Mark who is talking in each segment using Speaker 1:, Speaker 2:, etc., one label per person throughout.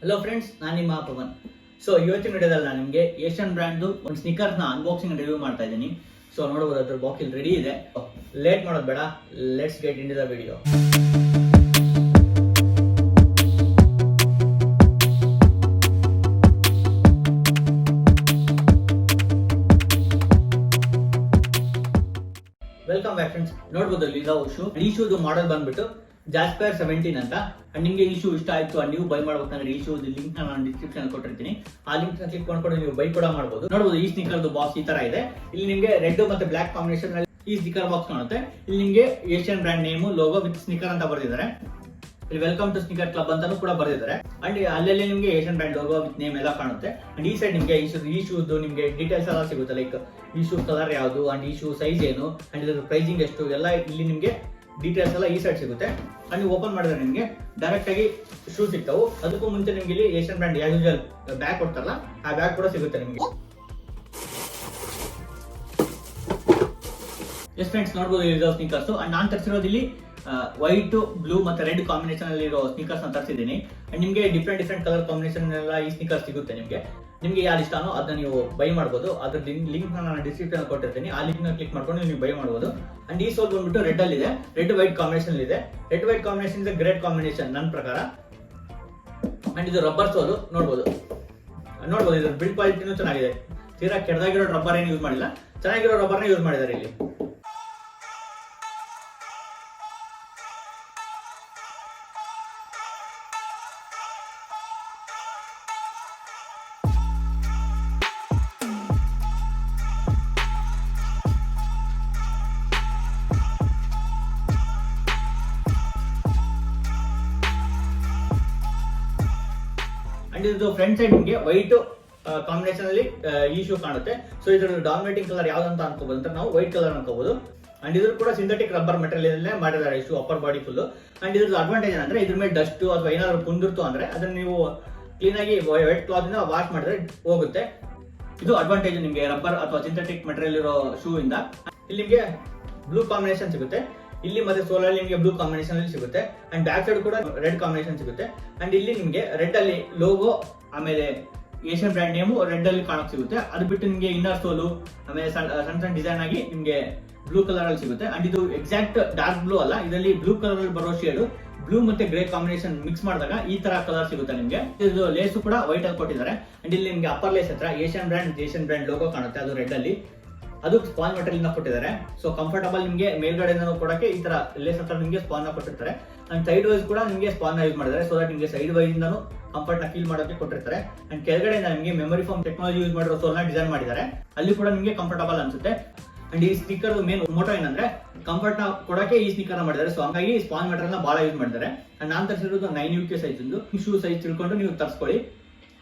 Speaker 1: Hello friends, ನಾನು ನಿಮ್ಮ Pavan. So ಇವತ್ತಿನ ವಿಡಿಯೋದಲ್ಲಿ ನಾನು ನಿಮಗೆ ಏಷ್ಯನ್ ಬ್ರ್ಯಾಂಡ್ದು ಒಂದು ಸ್ನಿಕರ್ಸ್ನ ಅನ್ಬಾಕ್ಸಿಂಗ್ ರಿವ್ಯೂ ಮಾಡ್ತಾ ಇದ್ದೀನಿ. ಸೊ ನೋಡಬಹುದು, ಅದ್ರ ಬಾಕ್ಸ್ ಇಲ್ಲಿ ರೆಡಿ ಇದೆ. ಲೇಟ್ ಮಾಡೋದು ಬೇಡ, let's get in the video. Welcome back friends. ನೋಡಬಹುದು ಇಲ್ಲಿ ಶೂ. ಈ ಶೂದು ಮಾಡೆಲ್ ಬಂದ್ಬಿಟ್ಟು Jasper-17 ಅಂತ. ಅಂಡ್ ನಿಮಗೆ ಈ ಶೂ ಇಷ್ಟ ಆಯ್ತು ಅಂಡ್ ನೀವು ಬೈ ಮಾಡ್ಬೇಕಂದ್ರೆ ಈ ಶೂ ಲಿಂಕ್ ನಾನು ಡಿಸ್ಕ್ರಿಪ್ಷನ್ ಕೊಟ್ಟಿರ್ತೀನಿ. ಆ ಲಿಂಕ್ ನ ಕ್ಲಿಕ್ ಮಾಡ್ಕೊಂಡು ನೀವು ಬೈ ಕೂಡ ಮಾಡಬಹುದು. ನೋಡಬಹುದು, ಈ ಸ್ನಿಕರ್ ಬಾಕ್ಸ್ ಈ ತರ ಇದೆ. ಇಲ್ಲಿ ನಿಮಗೆ ರೆಡ್ ಮತ್ತೆ ಬ್ಲಾಕ್ ಕಾಂಬಿನೇಷನ್ ನಲ್ಲಿ ಈ ಸ್ನಿಕರ್ ಬಾಕ್ಸ್ ಕಾಣುತ್ತೆ. ಇಲ್ಲಿ ನಿಮಗೆ Asian brand name, logo with sneaker ಅಂತ ಬರೆದಿದ್ದಾರೆ. ಇಲ್ಲಿ ವೆಲ್ಕಮ್ ಟು ಸ್ನಿಕರ್ ಕ್ಲಬ್ ಅಂತಾನು ಕೂಡ ಬರೆದಿದ್ದಾರೆ. ಅಂಡ್ ಅಲ್ಲಲ್ಲಿ ನಿಮಗೆ Asian brand logo with name ಎಲ್ಲ ಕಾಣುತ್ತೆ. ಅಂಡ್ ಈ ಸೈಡ್ ನಿಮಗೆ ಈ ಶೂದು ನಿಮಗೆ ಡೀಟೇಲ್ಸ್ ಎಲ್ಲ ಸಿಗುತ್ತೆ. ಲೈಕ್ ಈ ಶೂ ಕಲರ್ ಯಾವುದು ಅಂಡ್ ಈ ಶೂ ಸೈಜ್ ಏನು ಅಂಡ್ ಇದ್ರ ಪ್ರೈಸಿಂಗ್ ಎಷ್ಟು ಎಲ್ಲ ಇಲ್ಲಿ ನಿಮಗೆ ಡೀಟೇಲ್ಸ್ ಎಲ್ಲ ಈ ಸೈಡ್ ಸಿಗುತ್ತೆ. ಅಂಡ್ ನೀವು ಓಪನ್ ಮಾಡಿದ್ರೆ ನಿಮಗೆ ಡೈರೆಕ್ಟ್ ಆಗಿ ಶೂ ಸಿಗ್ತಾವು. ಅದಕ್ಕೂ ಮುಂಚೆ ನಿಮಗೆ ಇಲ್ಲಿ ಏಷ್ಯನ್ ಬ್ರ್ಯಾಂಡ್ ಯೂಶುವಲ್ ಬ್ಯಾಗ್ ಕೊಡ್ತಾರಲ್ಲ, ಆ ಬ್ಯಾಗ್ ಕೂಡ ಸಿಗುತ್ತೆ ನಿಮಗೆ. ಎಸ್ ಫ್ರೆಂಡ್ಸ್, ನೋಡಬಹುದು ಇರೋ ಸ್ನಿಕರ್ಸ್. ಅಂಡ್ ನಾನು ತರಿಸಿರೋದು ಇಲ್ಲಿ ವೈಟ್, ಬ್ಲೂ ಮತ್ತೆ ರೆಡ್ ಕಾಂಬಿನೇಷನ್ ಅಲ್ಲಿ ಇರೋ ಸ್ನಿಕರ್ಸ್ ಅಂತ ತರಿಸಿದ್ದೀನಿ. ಅಂಡ್ ನಿಮಗೆ ಡಿಫ್ರೆಂಟ್ ಕಲರ್ ಕಾಂಬಿನೇಷನ್ ಎಲ್ಲ ಈ ಸ್ನಿಕರ್ಸ್ ಸಿಗುತ್ತೆ. ನಿಮಗೆ ಯಾರು ಇಷ್ಟನೋ ಅದನ್ನ ನೀವು ಬೈ ಮಾಡಬಹುದು. ಅದ್ರ ಲಿಂಕ್ ನಾನು ಡಿಸ್ಕ್ರಿಪ್ಷನ್ ಕೊಟ್ಟಿರ್ತೀನಿ. ಆ ಲಿಂಕ್ ನ ಕ್ಲಿಕ್ ಮಾಡ್ಕೊಂಡು ನೀವು ಬೈ ಮಾಡಬಹುದು. ಅಂಡ್ ಈ ಸೋಲ್ ಬಂದ್ಬಿಟ್ಟು ರೆಡ್ ಅಲ್ಲಿ ಇದೆ, ರೆಡ್ ವೈಟ್ ಕಾಂಬಿನೇಷನ್ ಇದೆ. Red white combination is great combination ನನ್ನ ಪ್ರಕಾರ. ಅಂಡ್ ಇದು ರಬ್ಬರ್ ಸೋಲು. ನೋಡಬಹುದು ಇದ್ರ ಬಿಲ್ಡ್ ಕ್ವಾಲಿಟಿನೂ ಚೆನ್ನಾಗಿದೆ. ತೀರಾ ಕೆಡದಾಗಿರೋ ರಬ್ಬರ್ ಏನು ಯೂಸ್ ಮಾಡಿಲ್ಲ, ಚೆನ್ನಾಗಿರೋ ರಬ್ಬರ್ನ ಯೂಸ್ ಮಾಡಿದ್ದಾರೆ ಇಲ್ಲಿ. ಅಂಡ್ ಇದು ಫ್ರಂಟ್ ಸೈಡ್ ನಿಮಗೆ ವೈಟ್ ಕಾಂಬಿನೇಷನ್ ಅಲ್ಲಿ ಈ ಶೂ ಕಾಣುತ್ತೆ. ಸೊ ಇದ್ರ ಡಾಮಿನೇಟಿಂಗ್ ಕಲರ್ ಯಾವ್ದಂತ ಅನ್ಕೋಬಹುದು ಅಂತ ನಾವು ವೈಟ್ ಕಲರ್ ಅನ್ಕೋಬಹುದು. ಅಂಡ್ ಇದ್ರ ಕೂಡ ಸಿಂಥೆಟಿಕ್ ರಬ್ಬರ್ ಮೆಟೀರಿಯಲ್ ಮಾಡಿದ್ದಾರೆ ಈ shoe upper body full. And ಇದ್ರ ಅಡ್ವಾಂಟೇಜ್ ಅಂದ್ರೆ ಇದ್ರ ಮೇಲೆ ಡಸ್ಟ್ ಅಥವಾ ಏನಾದ್ರು ಕುಂದಿರ್ತು ಅಂದ್ರೆ ಅದನ್ನ ನೀವು ಕ್ಲೀನ್ ಆಗಿ ವೆಟ್ ಕ್ಲಾತ್ ಇಂದ ವಾಶ್ ಮಾಡಿದ್ರೆ ಹೋಗುತ್ತೆ. ಇದು ಅಡ್ವಾಂಟೇಜ್ ನಿಮಗೆ ರಬ್ಬರ್ ಅಥವಾ ಸಿಂಥೆಟಿಕ್ ಮೆಟೀರಿಯಲ್ ಇರೋ ಶೂ ಇಂದ. ಇಲ್ಲಿ ನಿಮಗೆ ಬ್ಲೂ ಕಾಂಬಿನೇಷನ್ ಸಿಗುತ್ತೆ. ಇಲ್ಲಿ ಮತ್ತೆ ಸೋಲಲ್ಲಿ ನಿಮಗೆ ಬ್ಲೂ ಕಾಂಬಿನೇಷನ್ ಅಲ್ಲಿ ಸಿಗುತ್ತೆ. ಅಂಡ್ ಬ್ಯಾಕ್ ಸೈಡ್ ಕೂಡ ರೆಡ್ ಕಾಂಬಿನೇಷನ್ ಸಿಗುತ್ತೆ. ಅಂಡ್ ಇಲ್ಲಿ ನಿಮಗೆ ರೆಡ್ ಅಲ್ಲಿ ಲೋಗೋ, ಆಮೇಲೆ ಏಷ್ಯನ್ ಬ್ರ್ಯಾಂಡ್ ನೇಮು ರೆಡ್ ಅಲ್ಲಿ ಕಾಣಕ್ ಸಿಗುತ್ತೆ. ಅದು ಬಿಟ್ಟು ನಿಮಗೆ ಇನ್ನರ್ ಸೋಲು, ಆಮೇಲೆ ಸಣ್ಣ ಡಿಸೈನ್ ಆಗಿ ನಿಮಗೆ ಬ್ಲೂ ಕಲರ್ ಅಲ್ಲಿ ಸಿಗುತ್ತೆ. ಅಂಡ್ ಇದು ಎಕ್ಸಾಕ್ಟ್ ಡಾರ್ಕ್ ಬ್ಲೂ ಅಲ್ಲ, ಇದರಲ್ಲಿ ಬ್ಲೂ ಕಲರ್ ಅಲ್ಲಿ ಬರೋ ಶೇಡ್ ಬ್ಲೂ ಮತ್ತೆ ಗ್ರೇ ಕಾಂಬಿನೇಷನ್ ಮಿಕ್ಸ್ ಮಾಡಿದಾಗ ಈ ತರ ಕಲರ್ ಸಿಗುತ್ತೆ ನಿಮಗೆ. ಇದು ಲೇಸ್ ಕೂಡ ವೈಟ್ ಅಲ್ಲಿ ಕೊಟ್ಟಿದ್ದಾರೆ. ಅಂಡ್ ಇಲ್ಲಿ ನಿಮಗೆ ಅಪ್ಪರ್ ಲೇಸ್ ಹತ್ರ ಏಷ್ಯನ್ ಬ್ರ್ಯಾಂಡ್ ಲೋಗೋ ಕಾಣುತ್ತೆ, ಅದು ರೆಡ್ ಅಲ್ಲಿ. ಅದು ಸ್ಪಾನ್ ಮೆಟೀರಿಯಲ್ ನ ಕೊಟ್ಟಿದ್ದಾರೆ. ಸೊ ಕಂಫರ್ಟಬಲ್ ನಿಮಗೆ ಮೇಲ್ಗಡೆ ಕೊಡಕ್ಕೆ ಈ ತರ ಲೇಸ್ ಹತ್ರ ನಿಮಗೆ ಸ್ಪಾನ್ ನ ಕೊಟ್ಟಿರ್ತಾರೆ. ಅಂಡ್ ಸೈಡ್ ವೈಸ್ ಕೂಡ ನಿಮಗೆ ಸ್ಪಾನ್ ನ ಯೂಸ್ ಮಾಡಿದ್ದಾರೆ. ಸೊ ದಟ್ ನಿಮಗೆ ಸೈಡ್ ವೈಸ್ ಇಂದಾನು ಕಂಫರ್ಟ್ ನ ಫೀಲ್ ಮಾಡೋಕೆ ಕೊಟ್ಟಿರ್ತಾರೆ. ಅಂಡ್ ಕೆಳಗಡೆಯಿಂದ ನಿಮಗೆ ಮೆಮೊರಿ ಫೋಮ್ ಟೆಕ್ನಾಲಜಿ ಯೂಸ್ ಮಾಡಿರೋ ಸೋಲ್ ನ ಡಿಸೈನ್ ಮಾಡಿದ್ದಾರೆ. ಅಲ್ಲಿ ಕೂಡ ನಿಮಗೆ ಕಂಫರ್ಟಬಲ್ ಅನ್ಸುತ್ತೆ. ಅಂಡ್ ಈ ಸ್ನಿಕರ್ ಮೇನ್ ಮೋಟೋ ಏನಂದ್ರೆ ಕಂಫರ್ಟ್ ನ ಕೊಡಕ್ಕೆ ಈ ಸ್ನಿಕರ್ ನ ಮಾಡಿದ್ದಾರೆ. ಸೊ ಹಂಗಾಗಿ ಸ್ಪಾನ್ ಮೆಟೀರಿಯಲ್ ನ ಬಹಳ ಯೂಸ್ ಮಾಡಿದ್ದಾರೆ. ಅಂಡ್ ನಾನು ತರಿಸಿರೋದು 9 UK ಸೈಜ್ ಈ ಶೂ ಸೈಜ್ ತಿಳ್ಕೊಂಡು ನೀವು ತರಿಸ್ಕೊಳ್ಳಿ.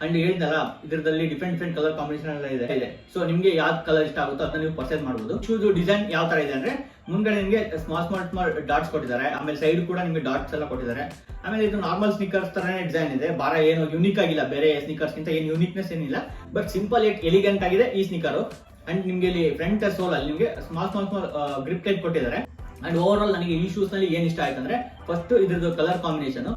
Speaker 1: ಅಂಡ್ ಹೇಳಿದಲ್ಲ, ಇದರಲ್ಲಿ ಡಿಫ್ರೆಂಟ್ ಕಲರ್ ಕಾಂಬಿನೇಷನ್ ಎಲ್ಲ ಇದೆ. ಸೊ ನಿಮಗೆ ಯಾವ್ದು ಕಲರ್ ಇಷ್ಟ ಆಗುತ್ತೋ ಅದನ್ನ ನೀವು ಪರ್ಚೇಸ್ ಮಾಡಬಹುದು. ಶೂಸ್ ಡಿಸೈನ್ ಯಾವ ತರ ಇದೆ ಅಂದ್ರೆ ಮುಂದ್ಗಡೆ ನಿಮಗೆ ಸ್ಮಾಲ್ ಡಾಟ್ಸ್ ಕೊಟ್ಟಿದ್ದಾರೆ. ಆಮೇಲೆ ಸೈಡ್ ಕೂಡ ನಿಮಗೆ ಡಾಟ್ಸ್ ಎಲ್ಲ ಕೊಟ್ಟಿದ್ದಾರೆ. ಆಮೇಲೆ ಇದು ನಾರ್ಮಲ್ ಸ್ನಿಕರ್ಸ್ ತರನೇ ಡಿಸೈನ್ ಇದೆ. ಬಾರ ಏನು ಯೂನಿಕ್ ಆಗಿಲ್ಲ, ಬೇರೆ ಸ್ನಿಕರ್ಸ್ ಗಿಂತ ಏನು ಯೂನಿಕ್ನೆಸ್ ಏನಿಲ್ಲ. ಬಟ್ ಸಿಂಪಲ್ ಏಟ್ ಎಲಿಗೆಂಟ್ ಆಗಿದೆ ಈ ಸ್ನಿಕರ್. ಅಂಡ್ ನಿಮ್ಗೆ ಇಲ್ಲಿ ಫ್ರಂಟ್ ಸೋಲ್ ಅಲ್ಲಿ ನಿಮಗೆ ಸ್ಮಾಲ್ ಗ್ರಿಪ್ ಟೈಪ್ ಕೊಟ್ಟಿದ್ದಾರೆ. ಅಂಡ್ ಓವರ್ ಆಲ್ ನನಗೆ ಈ ಶೂಸ್ ನಲ್ಲಿ ಏನ್ ಇಷ್ಟ ಆಯ್ತು ಅಂದ್ರೆ, ಫಸ್ಟ್ ಇದ್ರದ್ದು ಕಲರ್ ಕಾಂಬಿನೇಷನ್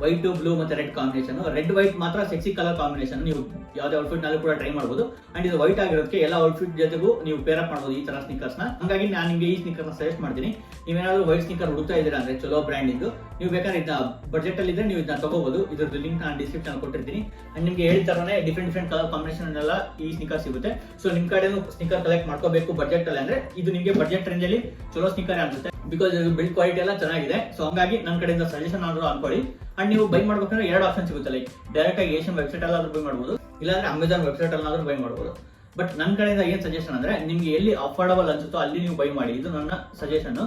Speaker 1: ವೈಟ್, ಬ್ಲೂ ಮತ್ತೆ ರೆಡ್ ಕಾಂಬಿನೇಷನ್. ರೆಡ್ ವೈಟ್ ಮಾತ್ರ ಸೆಕ್ಸಿ ಕಲರ್ ಕಾಂಬಿನೇಷನ್. ನೀವು ಯಾವ್ದೇ ಔಟ್ಫಿಟ್ ನಲ್ಲಿ ಕೂಡ ಟ್ರೈ ಮಾಡಬಹುದು. ಅಂಡ್ ಇದು ವೈಟ್ ಆಗಿರೋದಕ್ಕೆ ಎಲ್ಲ ಔಟ್ಫಿಟ್ ಜೊತೆಗೂ ನೀವು ಪೇರ್ ಅಪ್ ಮಾಡಬಹುದು ಈ ತರ ಸ್ನಿಕರ್ಸ್ ನ. ಹಂಗಾಗಿ ನಾನು ನಿಮಗೆ ಈ ಸ್ನಿಕರ್ ನ ಸಜೆಸ್ಟ್ ಮಾಡ್ತೀನಿ. ನೀವೇನಾದ್ರೂ ವೈಟ್ ಸ್ನಿಕರ್ ಹುಡುಕ್ತಾ ಇದ್ದೀರಾ ಅಂದ್ರೆ ಚಲೋ ಬ್ರ್ಯಾಂಡ್ ಇಂದು, ನೀವು ಬೇಕಾದ್ರೆ ಇದನ್ನ ಬಜೆಟ್ ಅಲ್ಲಿ ಇದ್ರೆ ನೀವು ಇದನ್ನ ತಗೋಬಹುದು. ಇದ್ರದ್ದು ಲಿಂಕ್ ನಾನು ಡಿಸ್ಕ್ರಿಪ್ಷನ್ ಕೊಟ್ಟಿರ್ತೀನಿ. ಅಂಡ್ ನಿಮ್ಗೆ ಹೇಳಿದ ತರನೇ ಡಿಫ್ರೆಂಟ್ ಕಲರ್ ಕಾಂಬಿನೇಷನ್ ಎಲ್ಲ ಈ ಸ್ನಿಕರ್ ಸಿಗುತ್ತೆ. ಸೊ ನಿಮ್ ಕಡೆನೂ ಸ್ನಿಕರ್ ಕಲೆಕ್ಟ್ ಮಾಡ್ಕೋಬೇಕು ಬಜೆಟ್ ಅಲ್ಲಿ ಅಂದ್ರೆ ಇದು ನಿಮಗೆ ಬಜೆಟ್ ರೇಂಜ್ ಅಲ್ಲಿ ಚಲೋ ಸ್ನಿಕರ್ ಅನ್ಸುತ್ತೆ. ಬಿಕಾಸ್ ಇದು ಬಿಲ್ಡ್ ಕ್ವಾಲಿಟಿ ಎಲ್ಲ ಚೆನ್ನಾಗಿದೆ. ಸೊ ಹಂಗಾಗಿ ನನ್ನ ಕಡೆಯಿಂದ ಸಜೆಷನ್ ಆದ್ರೂ ಅನ್ಕೊಳ್ಳಿ. ಅಂಡ್ ನೀವು ಬೈ ಮಾಡ್ಬೇಕಂದ್ರೆ 2 ಆಪ್ಷನ್ ಸಿಗುತ್ತೆ. ಲೈಕ್ ಡೈರೆಕ್ಟ್ ಆಗಿ ಏಷ್ಯನ್ ವೆಬ್ಸೈಟ್ ಅಲ್ಲಾದ್ರೂ ಬೈ ಮಾಡಬಹುದು, ಇಲ್ಲಾಂದ್ರೆ ಅಮೆಜಾನ್ ವೆಬ್ಸೈಟ್ ಅಲ್ಲಾದ್ರೂ ಬೈ ಮಾಡಬಹುದು. ಬಟ್ ನನ್ನ ಕಡೆಯಿಂದ ಏನ್ ಸಜೆಷನ್ ಅಂದ್ರೆ, ನಿಮ್ಗೆ ಎಲ್ಲಿ ಅಫೋರ್ಡಬಲ್ ಅನ್ಸುತ್ತೋ ಅಲ್ಲಿ ನೀವು ಬೈ ಮಾಡಿ. ಇದು ನನ್ನ ಸಜೆಷನ್.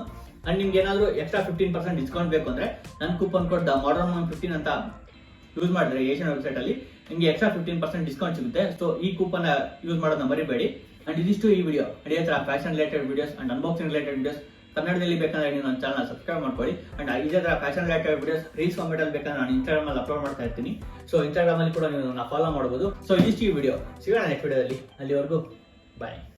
Speaker 1: ಅಂಡ್ ನಿಮ್ಗೆ ಏನಾದ್ರು ಎಕ್ಸ್ಟ್ರಾ 15% ಡಿಸ್ಕೌಂಟ್ ಬೇಕು ಅಂದ್ರೆ ನನ್ನ ಕೂಪನ್ ಕೋಡ್ modern15 ಅಂತ ಯೂಸ್ ಮಾಡಿದ್ರೆ ಏಷ್ಯನ್ ವೆಬ್ಸೈಟ್ ಅಲ್ಲಿ ನಿಮ್ಗೆ ಎಕ್ಸ್ಟ್ರಾ 15% ಡಿಸ್ಕೌಂಟ್ ಸಿಗುತ್ತೆ. ಸೊ ಈ ಕೂಪನ್ ಯೂಸ್ ಮಾಡೋದನ್ನ ಮರಿಬೇಡಿ. ಅಂಡ್ ಇದಿಷ್ಟು ಈ ವಿಡಿಯೋ. ಅದೇ ತರ fashion related videos and unboxing related videos ಕನ್ನಡದಲ್ಲಿ ಬೇಕಂದ್ರೆ ನೀವು ನನ್ನ ಚಾನಲ್ ಸಬ್ಸ್ಕ್ರೈಬ್ ಮಾಡ್ಕೊಳ್ಳಿ. ಅಂಡ್ ಇದೇ ತರ fashion related videos reels format ಅಲ್ಲಿ ಬೇಕಂದ್ರೆ ನಾನು ಇನ್ಸ್ಟಾಗ್ರಾಮ್ ಅಲ್ಲಿ ಅಪ್ಲೋಡ್ ಮಾಡ್ತಾ ಇರ್ತೀನಿ. ಸೊ ಇನ್ಸ್ಟಾಗ್ರಾಮ್ ಅಲ್ಲಿ ಕೂಡ ನೀವು ಫಾಲೋ ಮಾಡಬಹುದು. ಸೊ ಇದಿಷ್ಟು ಈ ವಿಡಿಯೋ. ಸಿಗೋಣ ನೆಕ್ಸ್ಟ್ ವಿಡಿಯೋದಲ್ಲಿ. ಅಲ್ಲಿವರೆಗೂ ಬಾಯ್.